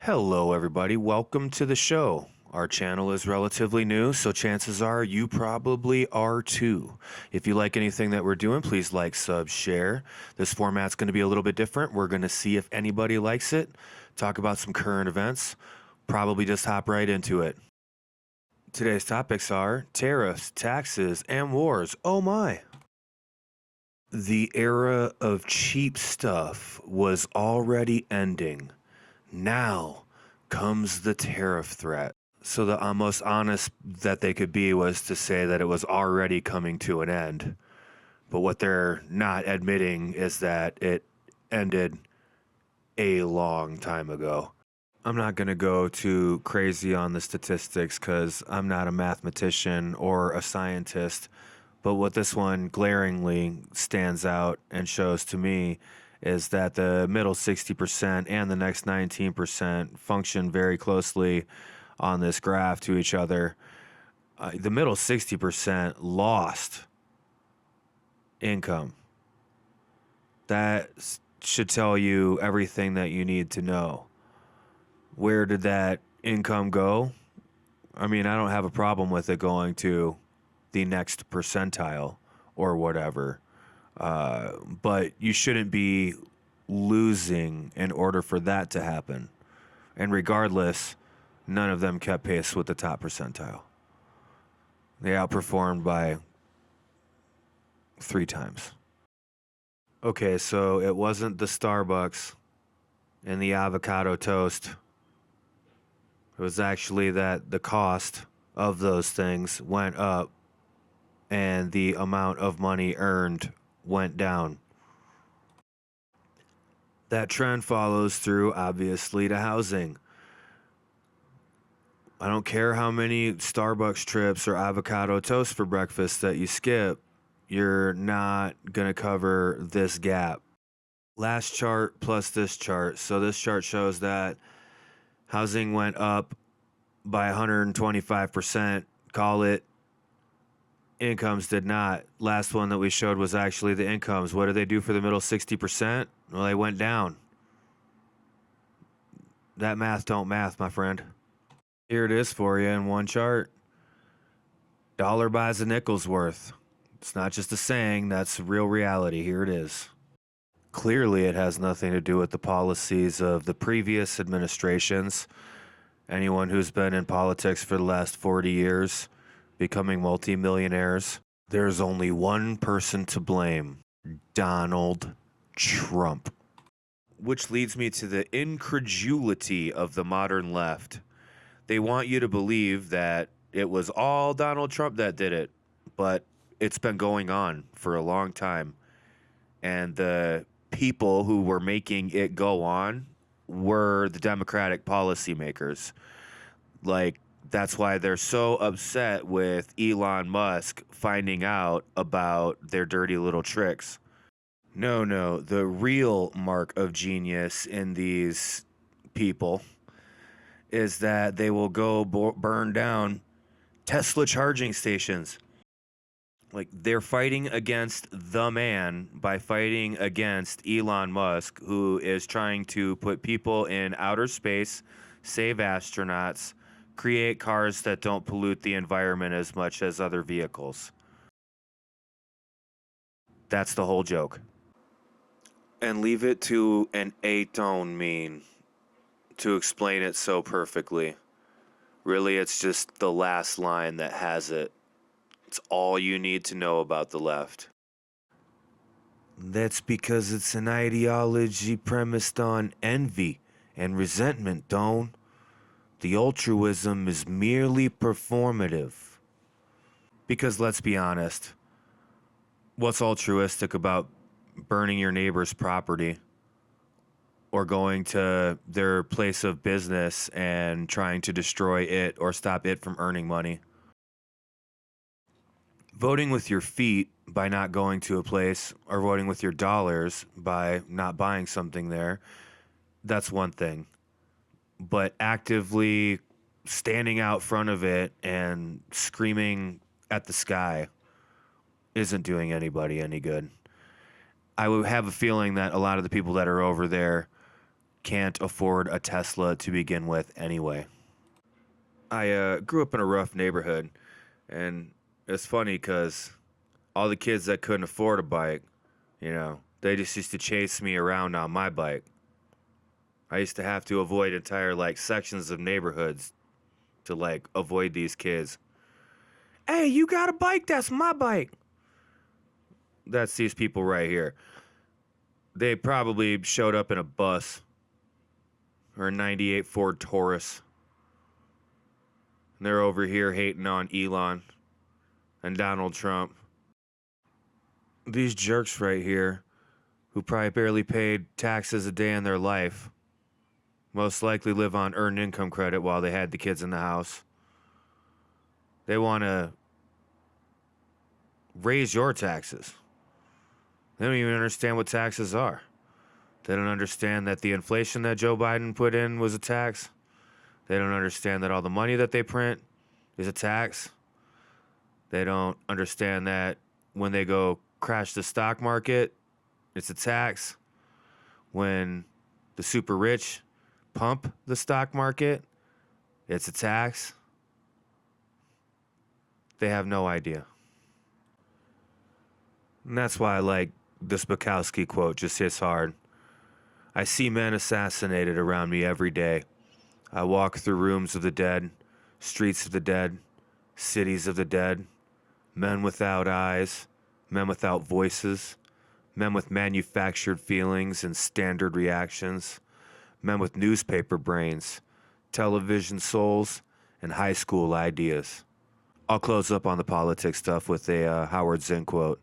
Hello, everybody. Welcome to the show. Our channel is relatively new, so chances are you probably are too. If you like anything that we're doing, please like, sub, share. This format's going to be a little bit different. We're going to see if anybody likes it, talk about some current events, probably just hop right into it. Today's topics are tariffs, taxes, and wars. Oh my! The era of cheap stuff was already ending. Now comes the tariff threat. So the most honest that they could be was to say that it was already coming to an end. But what they're not admitting is that it ended a long time ago. I'm not going to go too crazy on the statistics because I'm not a mathematician or a scientist. But what this one glaringly stands out and shows to me is that the middle 60% and the next 19% function very closely on this graph to each other. The middle 60% lost income. That should tell you everything that you need to know. Where did that income go? I mean, I don't have a problem with it going to the next percentile or whatever. But you shouldn't be losing in order for that to happen. And regardless, none of them kept pace with the top percentile. They outperformed by 3 times. Okay, so it wasn't the Starbucks and the avocado toast. It was actually that the cost of those things went up and the amount of money earned went down. That trend follows through, obviously, to housing. I don't care how many Starbucks trips or avocado toast for breakfast that you skip, you're not going to cover this gap. Last chart plus this chart. So this chart shows that housing went up by 125%, call it. Incomes did not. Last one that we showed was actually the incomes. What did they do for the middle 60%? Well, they went down. That math don't math, my friend. Here it is for you in one chart. Dollar buys a nickel's worth. It's not just a saying, that's real reality. Here it is. Clearly, it has nothing to do with the policies of the previous administrations. Anyone who's been in politics for the last 40 years, becoming multimillionaires, there's only one person to blame: Donald Trump. Which leads me to the incredulity of the modern left. They want you to believe that it was all Donald Trump that did it, but it's been going on for a long time. And the people who were making it go on were the Democratic policymakers. Like, that's why they're so upset with Elon Musk finding out about their dirty little tricks. No, the real mark of genius in these people is that they will go burn down Tesla charging stations. Like, they're fighting against the man by fighting against Elon Musk, who is trying to put people in outer space, save astronauts, create cars that don't pollute the environment as much as other vehicles. That's the whole joke. And leave it to an A-tone meme to explain it so perfectly. Really, it's just the last line that has it. It's all you need to know about the left. That's because it's an ideology premised on envy and resentment, Don. The altruism is merely performative. Because let's be honest, what's altruistic about burning your neighbor's property or going to their place of business and trying to destroy it or stop it from earning money? Voting with your feet by not going to a place, or voting with your dollars by not buying something there, that's one thing. But actively standing out front of it and screaming at the sky isn't doing anybody any good. I would have a feeling that a lot of the people that are over there can't afford a Tesla to begin with anyway. I grew up in a rough neighborhood, and it's funny because all the kids that couldn't afford a bike, they just used to chase me around on my bike. I used to have to avoid entire sections of neighborhoods to avoid these kids. Hey, you got a bike? That's my bike. That's these people right here. They probably showed up in a bus or a 98 Ford Taurus. And they're over here hating on Elon and Donald Trump. These jerks right here, who probably barely paid taxes a day in their life, most likely live on earned income credit while they had the kids in the house. They want to raise your taxes. They don't even understand what taxes are. They don't understand that the inflation that Joe Biden put in was a tax. They don't understand that all the money that they print is a tax. They don't understand that when they go crash the stock market, it's a tax. When the super rich pump the stock market, it's a tax. They have no idea. And that's why I like this Bukowski quote, just hits hard. I see men assassinated around me every day. I walk through rooms of the dead, streets of the dead, cities of the dead, men without eyes, men without voices, men with manufactured feelings and standard reactions, men with newspaper brains, television souls, and high school ideas. I'll close up on the politics stuff with a Howard Zinn quote.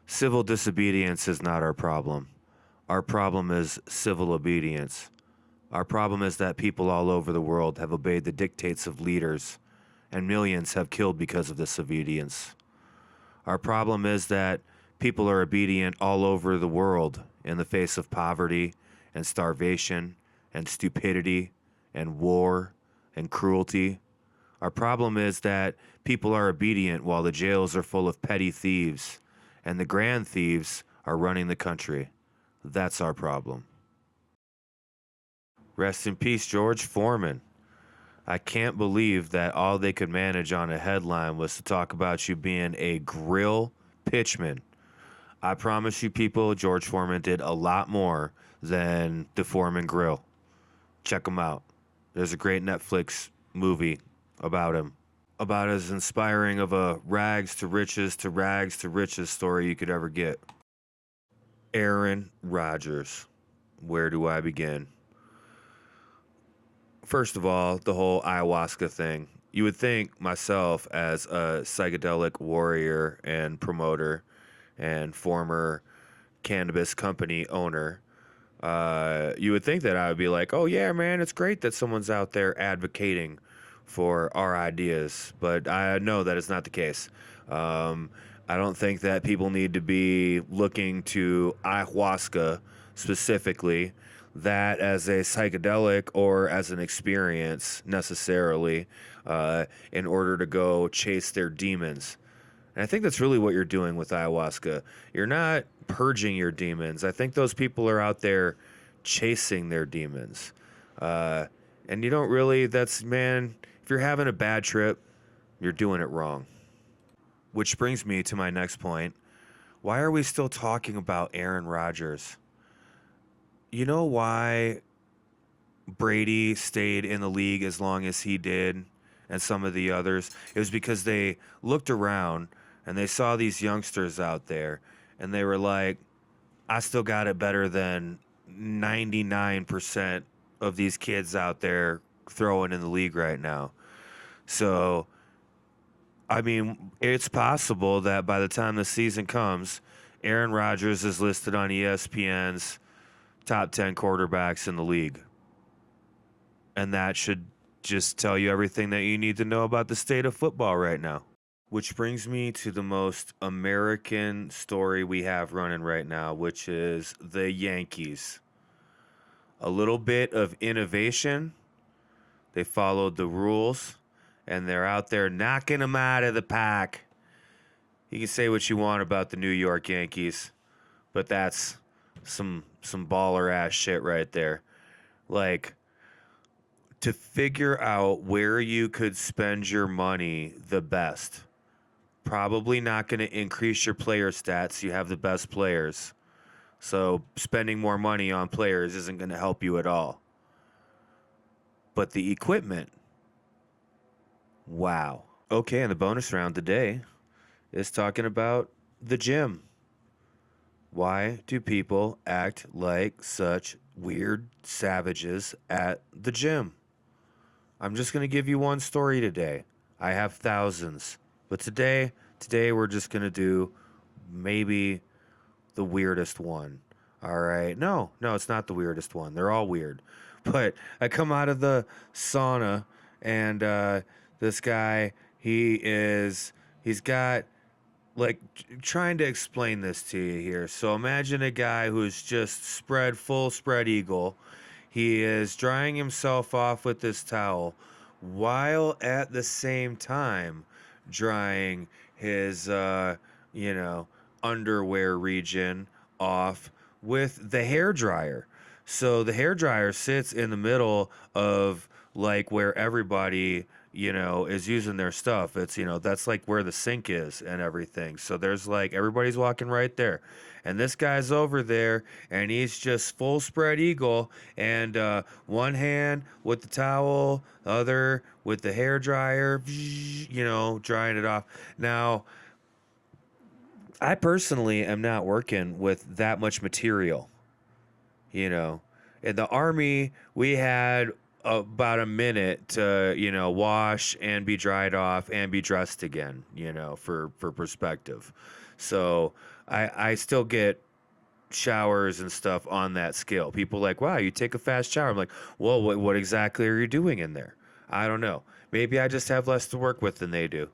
Civil disobedience is not our problem. Our problem is civil obedience. Our problem is that people all over the world have obeyed the dictates of leaders, and millions have killed because of this obedience. Our problem is that people are obedient all over the world in the face of poverty and starvation and stupidity and war and cruelty. Our problem is that people are obedient while the jails are full of petty thieves and the grand thieves are running the country. That's our problem. Rest in peace, George Foreman. I can't believe that all they could manage on a headline was to talk about you being a grill pitchman. I promise you people, George Foreman did a lot more than the Foreman Grill. Check him out. There's a great Netflix movie about him. About as inspiring of a rags to riches story you could ever get. Aaron Rodgers. Where do I begin? First of all, the whole ayahuasca thing. You would think myself as a psychedelic warrior and promoter and former cannabis company owner, you would think that I would be like, oh yeah, man, it's great that someone's out there advocating for our ideas. But I know that is not the case. I don't think that people need to be looking to ayahuasca specifically, that as a psychedelic or as an experience necessarily, in order to go chase their demons. And I think that's really what you're doing with ayahuasca. You're not purging your demons. I think those people are out there chasing their demons. And you don't really, man, if you're having a bad trip, you're doing it wrong. Which brings me to my next point. Why are we still talking about Aaron Rodgers? You know why Brady stayed in the league as long as he did and some of the others? It was because they looked around and they saw these youngsters out there and they were like, I still got it better than 99% of these kids out there throwing in the league right now. So, I mean, it's possible that by the time the season comes, Aaron Rodgers is listed on ESPN's top 10 quarterbacks in the league. And that should just tell you everything that you need to know about the state of football right now. Which brings me to the most American story we have running right now, which is the Yankees. A little bit of innovation. They followed the rules, and they're out there knocking them out of the pack. You can say what you want about the New York Yankees, but that's some baller ass shit right there. Like, to figure out where you could spend your money the best. Probably not going to increase your player stats. You have the best players. So spending more money on players isn't going to help you at all. But the equipment, wow. Okay, and the bonus round today is talking about the gym. Why do people act like such weird savages at the gym? I'm just going to give you one story today. I have thousands. But today we're just going to do maybe the weirdest one. All right. No, it's not the weirdest one. They're all weird. But I come out of the sauna and this guy, he's got like trying to explain this to you here. So imagine a guy who's just full spread eagle. He is drying himself off with this towel while at the same time drying his, underwear region off with the hair dryer. So the hair dryer sits in the middle of like where everybody, is using their stuff. It's, that's like where the sink is and everything. So there's like everybody's walking right there. And this guy's over there and he's just full spread eagle and one hand with the towel, other with the hair dryer, drying it off. Now, I personally am not working with that much material. In the army, we had about a minute to, wash and be dried off and be dressed again, for perspective. So I still get showers and stuff on that scale. People are like, wow, you take a fast shower. I'm like, well, what exactly are you doing in there? I don't know. Maybe I just have less to work with than they do.